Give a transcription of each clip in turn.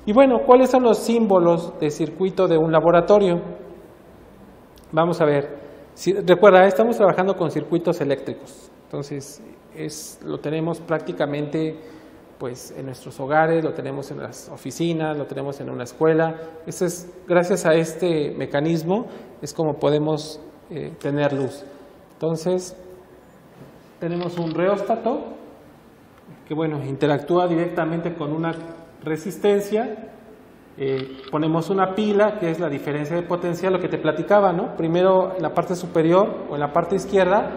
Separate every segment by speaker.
Speaker 1: Y bueno, ¿cuáles son los símbolos de circuito de un laboratorio? Vamos a ver. Recuerda, estamos trabajando con circuitos eléctricos. Entonces, lo tenemos prácticamente pues, en nuestros hogares, lo tenemos en las oficinas, lo tenemos en una escuela. Gracias a este mecanismo es como podemos tener luz. Entonces, tenemos un reóstato que bueno, interactúa directamente con una resistencia. Ponemos una pila, que es la diferencia de potencial, lo que te platicaba, ¿no? Primero en la parte superior o en la parte izquierda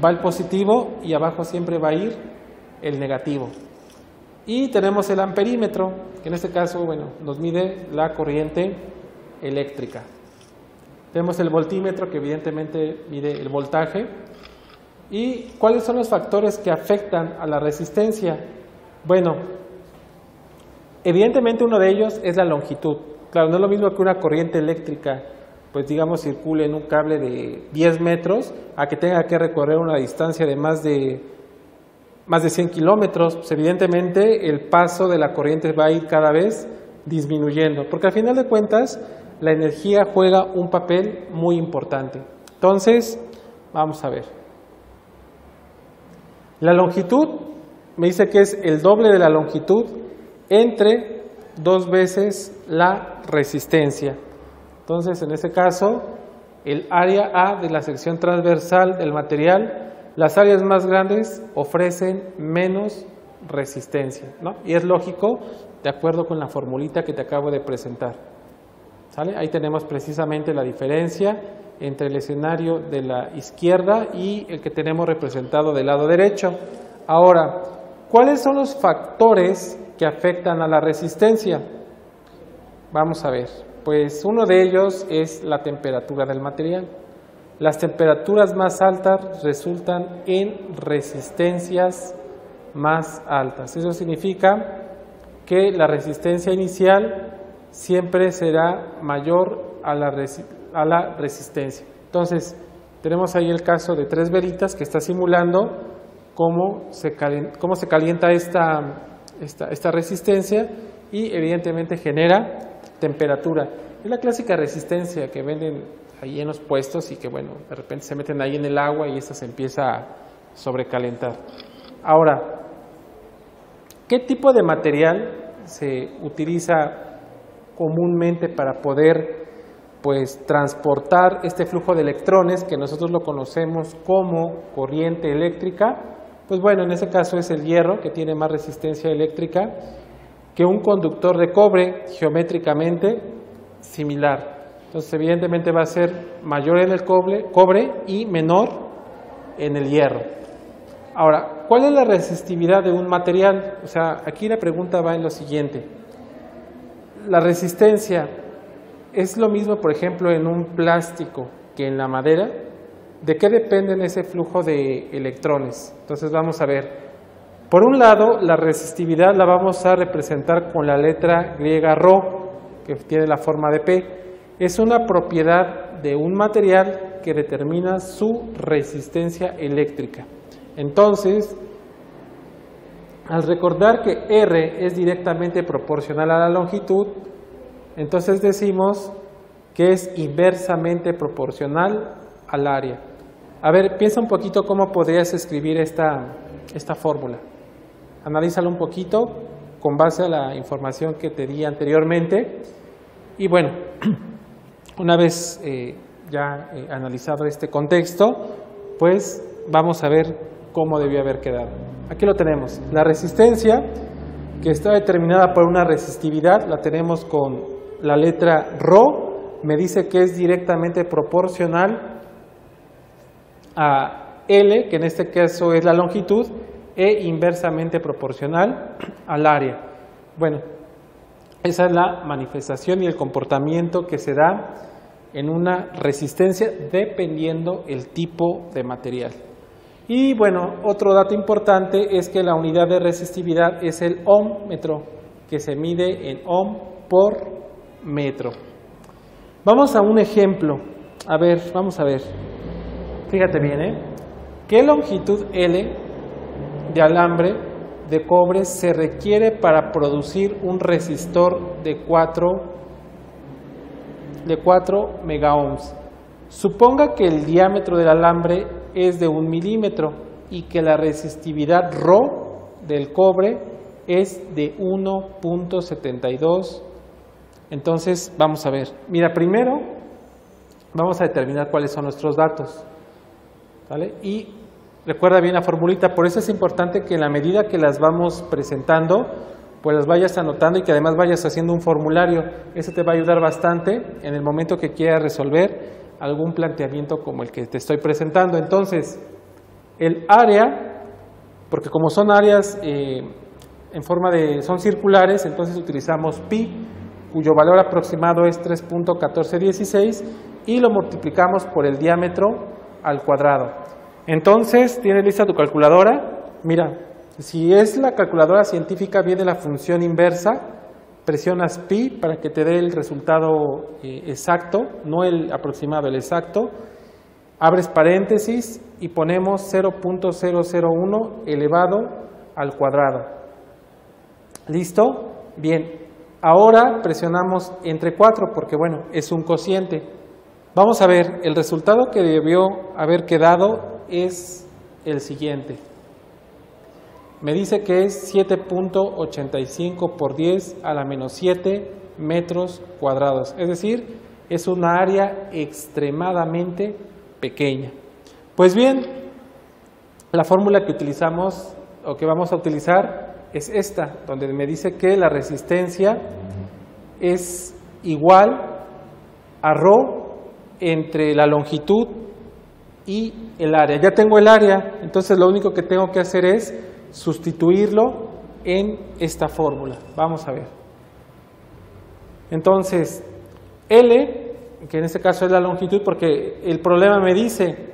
Speaker 1: va el positivo y abajo siempre va a ir el negativo. Y tenemos el amperímetro, que en este caso, bueno, nos mide la corriente eléctrica. Tenemos el voltímetro, que evidentemente mide el voltaje. ¿Y cuáles son los factores que afectan a la resistencia? Bueno, evidentemente uno de ellos es la longitud. Claro, no es lo mismo que una corriente eléctrica, pues digamos, circule en un cable de 10 metros a que tenga que recorrer una distancia de más de 100 kilómetros. Pues evidentemente el paso de la corriente va a ir cada vez disminuyendo, porque al final de cuentas la energía juega un papel muy importante. Entonces, vamos a ver. La longitud me dice que es el doble de la longitud entre 2 veces la resistencia. Entonces, en este caso, el área A de la sección transversal del material, las áreas más grandes ofrecen menos resistencia, ¿no? Y es lógico, de acuerdo con la formulita que te acabo de presentar. ¿Sale? Ahí tenemos precisamente la diferencia entre el escenario de la izquierda y el que tenemos representado del lado derecho. Ahora, ¿cuáles son los factores que afectan a la resistencia? Vamos a ver. Pues uno de ellos es la temperatura del material. Las temperaturas más altas resultan en resistencias más altas. Eso significa que la resistencia inicial siempre será mayor a la resistencia. Entonces, tenemos ahí el caso de 3 velitas que está simulando cómo se calienta esta resistencia y evidentemente genera temperatura. Es la clásica resistencia que venden ahí en los puestos y que bueno, de repente se meten ahí en el agua y esta se empieza a sobrecalentar. Ahora, ¿qué tipo de material se utiliza comúnmente para poder pues transportar este flujo de electrones que nosotros lo conocemos como corriente eléctrica? Pues bueno, en ese caso es el hierro, que tiene más resistencia eléctrica que un conductor de cobre, geométricamente similar. Entonces evidentemente va a ser mayor en el cobre y menor en el hierro. Ahora, ¿cuál es la resistividad de un material? O sea, aquí la pregunta va en lo siguiente. La resistencia es lo mismo, por ejemplo, en un plástico que en la madera. ¿De qué depende ese flujo de electrones? Entonces vamos a ver. Por un lado, la resistividad la vamos a representar con la letra griega ρ, que tiene la forma de P. Es una propiedad de un material que determina su resistencia eléctrica. Entonces, al recordar que R es directamente proporcional a la longitud, entonces decimos que es inversamente proporcional al área. A ver, piensa un poquito cómo podrías escribir esta fórmula. Analízalo un poquito con base a la información que te di anteriormente. Y bueno, una vez analizado este contexto, pues vamos a ver cómo debió haber quedado. Aquí lo tenemos. La resistencia, que está determinada por una resistividad, la tenemos con la letra ρ, me dice que es directamente proporcional a L, que en este caso es la longitud, e inversamente proporcional al área. Bueno, esa es la manifestación y el comportamiento que se da en una resistencia dependiendo el tipo de material. Y bueno, otro dato importante es que la unidad de resistividad es el ohmmetro, que se mide en ohm por metro. Vamos a un ejemplo. A ver, vamos a ver. Fíjate bien, ¿Qué longitud L de alambre de cobre se requiere para producir un resistor de 4 megaohms. Suponga que el diámetro del alambre es de 1 milímetro y que la resistividad Rho del cobre es de 1.72. Entonces vamos a ver. Mira, primero vamos a determinar cuáles son nuestros datos, ¿vale? Y recuerda bien la formulita, por eso es importante que en la medida que las vamos presentando, pues las vayas anotando y que además vayas haciendo un formulario. Eso te va a ayudar bastante en el momento que quieras resolver algún planteamiento como el que te estoy presentando. Entonces, el área, porque como son áreas son circulares, entonces utilizamos pi, cuyo valor aproximado es 3.1416 y lo multiplicamos por el diámetro al cuadrado. Entonces, ¿tienes lista tu calculadora? Mira, si es la calculadora científica, viene la función inversa, presionas pi para que te dé el resultado exacto, no el aproximado, el exacto, abres paréntesis y ponemos 0.001 elevado al cuadrado. ¿Listo? Bien, ahora presionamos entre 4 porque bueno, es un cociente. Vamos a ver, el resultado que debió haber quedado es el siguiente. Me dice que es 7.85 por 10 a la menos 7 metros cuadrados. Es decir, es una área extremadamente pequeña. Pues bien, la fórmula que utilizamos o que vamos a utilizar es esta, donde me dice que la resistencia es igual a Rho entre la longitud y el área. Ya tengo el área, entonces lo único que tengo que hacer es sustituirlo en esta fórmula. Vamos a ver. Entonces, L, que en este caso es la longitud, porque el problema me dice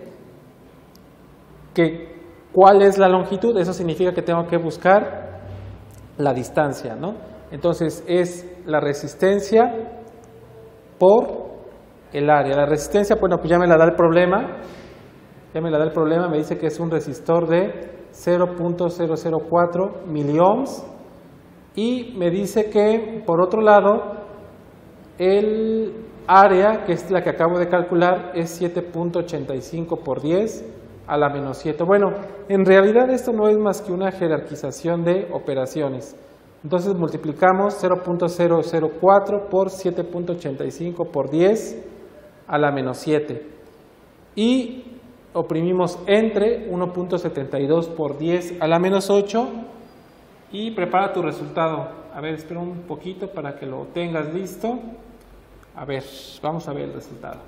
Speaker 1: que ¿cuál es la longitud? Eso significa que tengo que buscar la distancia, ¿no? Entonces, es la resistencia por el área. La resistencia, bueno, pues ya me la da el problema. Me dice que es un resistor de 0.004 miliohms y me dice que por otro lado el área, que es la que acabo de calcular, es 7.85 por 10 a la menos 7. Bueno, en realidad esto no es más que una jerarquización de operaciones. Entonces multiplicamos 0.004 por 7.85 por 10 a la menos 7 y oprimimos entre 1.72 por 10 a la menos 8 y prepara tu resultado. A ver, espera un poquito para que lo tengas listo. A ver, vamos a ver el resultado.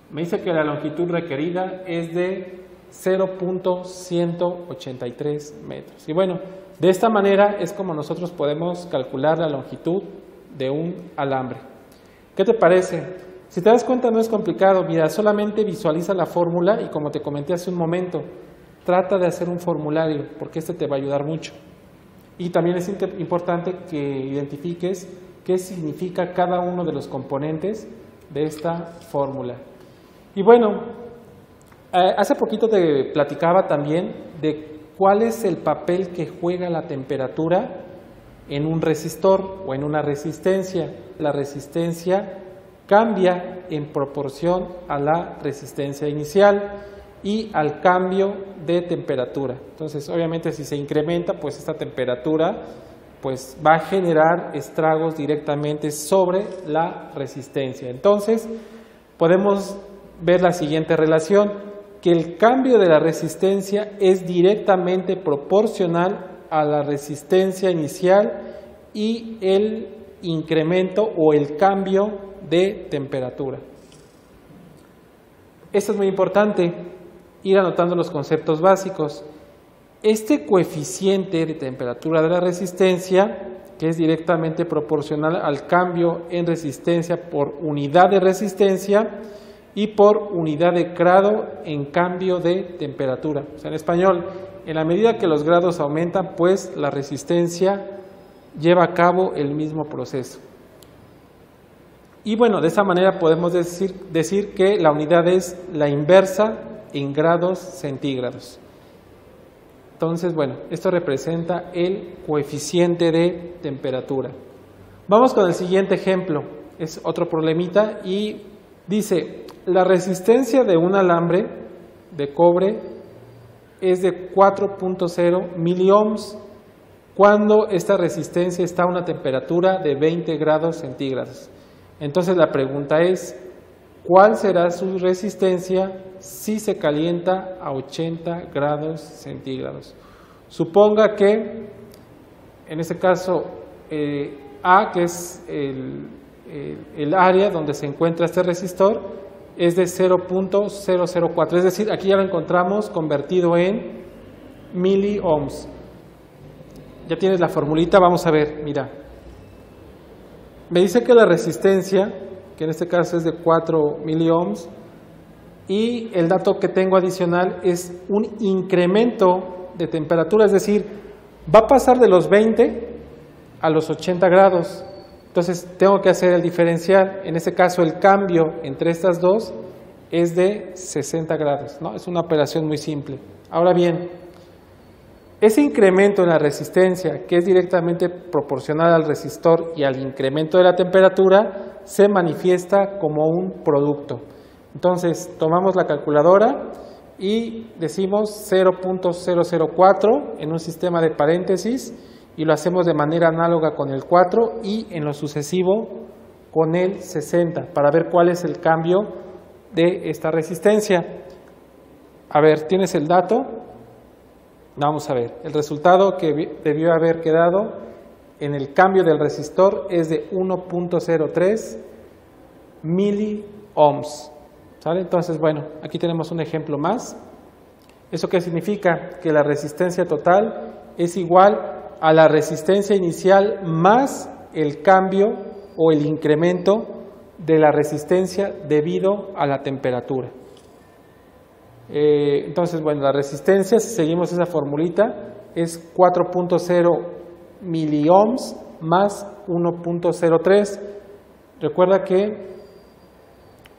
Speaker 1: Me dice que la longitud requerida es de 0.183 metros. Y bueno, de esta manera es como nosotros podemos calcular la longitud de un alambre. ¿Qué te parece? Si te das cuenta no es complicado, mira, solamente visualiza la fórmula y como te comenté hace un momento, trata de hacer un formulario porque este te va a ayudar mucho. Y también es importante que identifiques qué significa cada uno de los componentes de esta fórmula. Y bueno, hace poquito te platicaba también de cuál es el papel que juega la temperatura en un resistor o en una resistencia. La resistencia cambia en proporción a la resistencia inicial y al cambio de temperatura. Entonces, obviamente, si se incrementa, pues esta temperatura pues va a generar estragos directamente sobre la resistencia. Entonces, podemos ver la siguiente relación, que el cambio de la resistencia es directamente proporcional a la resistencia inicial y el incremento o el cambio de temperatura. Esto es muy importante, ir anotando los conceptos básicos. Este coeficiente de temperatura de la resistencia, que es directamente proporcional al cambio en resistencia por unidad de resistencia y por unidad de grado en cambio de temperatura. O sea, en español, en la medida que los grados aumentan, pues la resistencia lleva a cabo el mismo proceso. Y bueno, de esa manera podemos decir que la unidad es la inversa en grados centígrados. Entonces, bueno, esto representa el coeficiente de temperatura. Vamos con el siguiente ejemplo. Es otro problemita y dice, la resistencia de un alambre de cobre es de 4.0 miliohms cuando esta resistencia está a una temperatura de 20 grados centígrados. Entonces la pregunta es, ¿cuál será su resistencia si se calienta a 80 grados centígrados? Suponga que, en este caso, A, que es el área donde se encuentra este resistor, es de 0.004. Es decir, aquí ya lo encontramos convertido en miliohms. Ya tienes la formulita, vamos a ver, mira. Me dice que la resistencia, que en este caso es de 4 miliohms, y el dato que tengo adicional es un incremento de temperatura, es decir, va a pasar de los 20 a los 80 grados. Entonces tengo que hacer el diferencial. En este caso el cambio entre estas dos es de 60 grados, ¿no? Es una operación muy simple. Ahora bien, ese incremento en la resistencia, que es directamente proporcional al resistor y al incremento de la temperatura, se manifiesta como un producto. Entonces tomamos la calculadora y decimos 0.004 en un sistema de paréntesis y lo hacemos de manera análoga con el 4 y en lo sucesivo con el 60 para ver cuál es el cambio de esta resistencia. A ver, ¿tienes el dato? Vamos a ver, el resultado que debió haber quedado en el cambio del resistor es de 1.03 miliohms. ¿Sale? Entonces, bueno, aquí tenemos un ejemplo más. ¿Eso qué significa? Que la resistencia total es igual a la resistencia inicial más el cambio o el incremento de la resistencia debido a la temperatura. Entonces, bueno, la resistencia, si seguimos esa formulita, es 4.0 miliohms más 1.03. Recuerda que,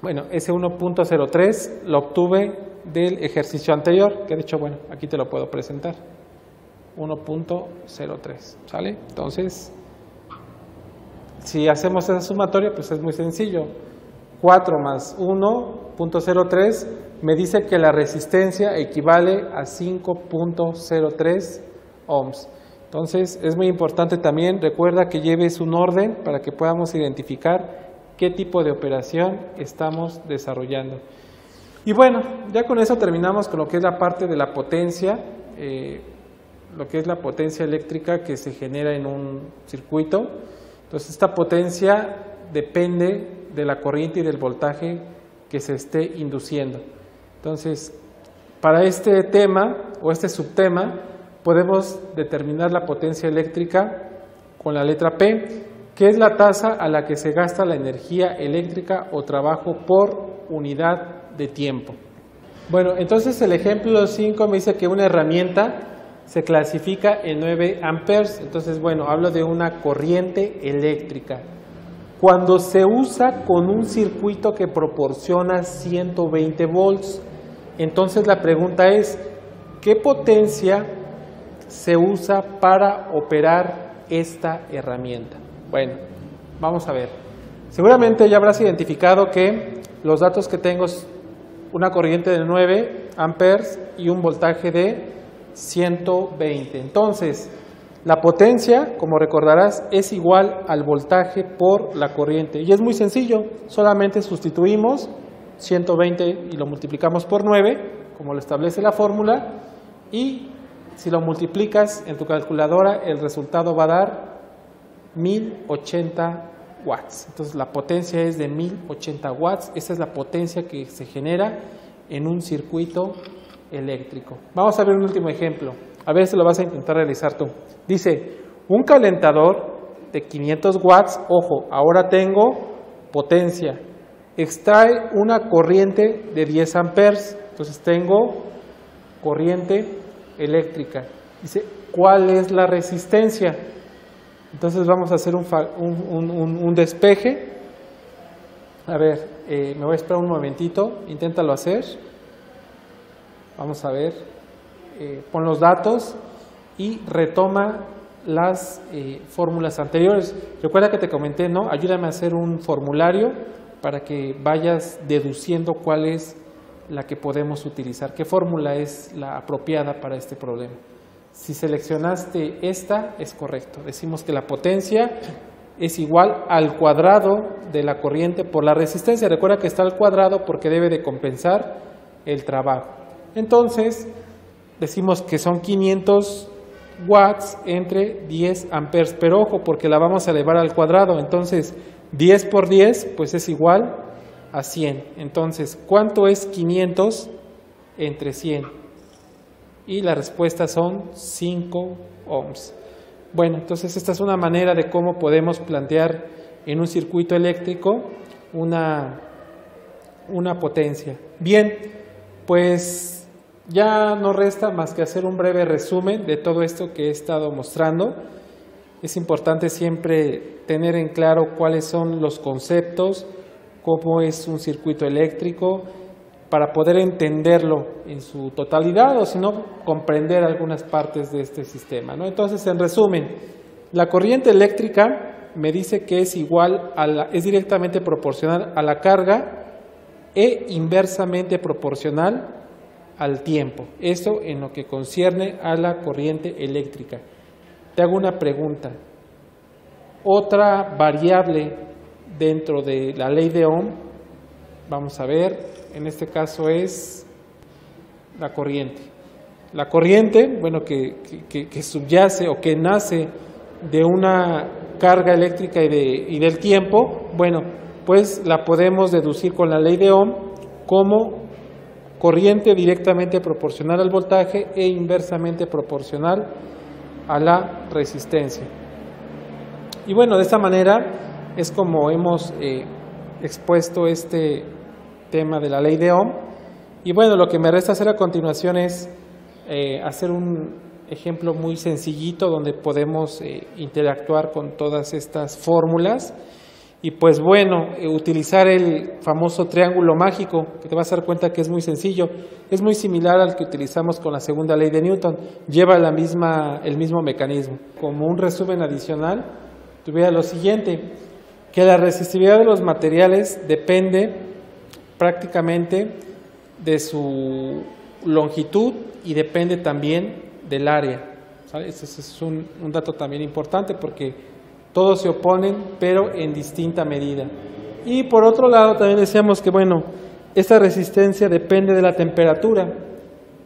Speaker 1: bueno, ese 1.03 lo obtuve del ejercicio anterior, que de hecho, bueno, aquí te lo puedo presentar. 1.03, ¿sale? Entonces, si hacemos esa sumatoria, pues es muy sencillo. 4 más 1.03 me dice que la resistencia equivale a 5.03 ohms. Entonces, es muy importante también, recuerda que lleves un orden para que podamos identificar qué tipo de operación estamos desarrollando. Y bueno, ya con eso terminamos con lo que es la parte de la potencia, lo que es la potencia eléctrica que se genera en un circuito. Entonces, esta potencia depende de la corriente y del voltaje que se esté induciendo. Entonces, para este tema o este subtema podemos determinar la potencia eléctrica con la letra P, que es la tasa a la que se gasta la energía eléctrica o trabajo por unidad de tiempo. Bueno, entonces el ejemplo 5 me dice que una herramienta se clasifica en 9 amperes. Entonces, bueno, hablo de una corriente eléctrica. Cuando se usa con un circuito que proporciona 120 volts, entonces la pregunta es, ¿qué potencia se usa para operar esta herramienta? Bueno, vamos a ver. Seguramente ya habrás identificado que los datos que tengo es una corriente de 9 amperes y un voltaje de 120. Entonces, la potencia, como recordarás, es igual al voltaje por la corriente. Y es muy sencillo, solamente sustituimos 120 y lo multiplicamos por 9, como lo establece la fórmula, y si lo multiplicas en tu calculadora, el resultado va a dar 1080 watts. Entonces, la potencia es de 1080 watts. Esa es la potencia que se genera en un circuito eléctrico. Vamos a ver un último ejemplo. A ver si lo vas a intentar realizar tú. Dice, un calentador de 500 watts, ojo, ahora tengo potencia, extrae una corriente de 10 amperes, entonces tengo corriente eléctrica. Dice, ¿cuál es la resistencia? Entonces vamos a hacer un despeje. A ver, me voy a esperar un momentito, inténtalo hacer. Vamos a ver. pon los datos y retoma las fórmulas anteriores. Recuerda que te comenté, ¿no? Ayúdame a hacer un formulario para que vayas deduciendo cuál es la que podemos utilizar, qué fórmula es la apropiada para este problema. Si seleccionaste esta, es correcto. Decimos que la potencia es igual al cuadrado de la corriente por la resistencia. Recuerda que está al cuadrado porque debe de compensar el trabajo. Entonces, decimos que son 500 watts entre 10 amperes, pero ojo, porque la vamos a elevar al cuadrado. Entonces, 10 por 10, pues es igual a 100. Entonces, ¿cuánto es 500 entre 100? Y la respuesta son 5 ohms. Bueno, entonces esta es una manera de cómo podemos plantear en un circuito eléctrico una potencia. Bien, pues ya no resta más que hacer un breve resumen de todo esto que he estado mostrando. Es importante siempre tener en claro cuáles son los conceptos, cómo es un circuito eléctrico, para poder entenderlo en su totalidad o si no, comprender algunas partes de este sistema, ¿no? Entonces, en resumen, la corriente eléctrica me dice que es igual es directamente proporcional a la carga e inversamente proporcional al tiempo. Eso en lo que concierne a la corriente eléctrica. Te hago una pregunta. Otra variable dentro de la ley de Ohm, vamos a ver, en este caso es la corriente. La corriente, bueno, que subyace o que nace de una carga eléctrica y del tiempo, bueno, pues la podemos deducir con la ley de Ohm como corriente directamente proporcional al voltaje e inversamente proporcional a la resistencia. Y bueno, de esta manera es como hemos expuesto este tema de la ley de Ohm. Y bueno, lo que me resta hacer a continuación es hacer un ejemplo muy sencillito donde podemos interactuar con todas estas fórmulas y pues bueno, utilizar el famoso triángulo mágico, que te vas a dar cuenta que es muy sencillo, es muy similar al que utilizamos con la segunda ley de Newton, lleva el mismo mecanismo. Como un resumen adicional, tuviera lo siguiente, que la resistividad de los materiales depende prácticamente de su longitud y depende también del área, ¿sale? Este es un dato también importante porque todos se oponen, pero en distinta medida. Y por otro lado también decíamos que bueno, esta resistencia depende de la temperatura.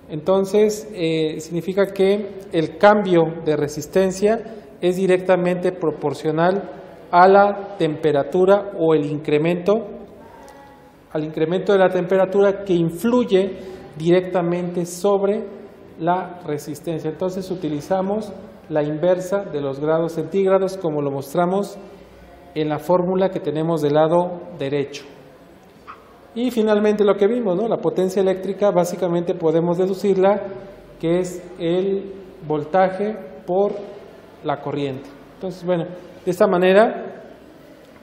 Speaker 1: Entonces significa que el cambio de resistencia es directamente proporcional a la temperatura o al incremento de la temperatura que influye directamente sobre la resistencia. Entonces utilizamos la inversa de los grados centígrados como lo mostramos en la fórmula que tenemos del lado derecho. Y finalmente lo que vimos, ¿no? La potencia eléctrica básicamente podemos deducirla que es el voltaje por la corriente. Entonces bueno, de esta manera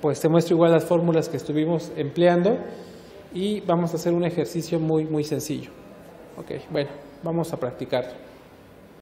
Speaker 1: pues te muestro igual las fórmulas que estuvimos empleando y vamos a hacer un ejercicio muy sencillo. Ok, bueno, vamos a practicar.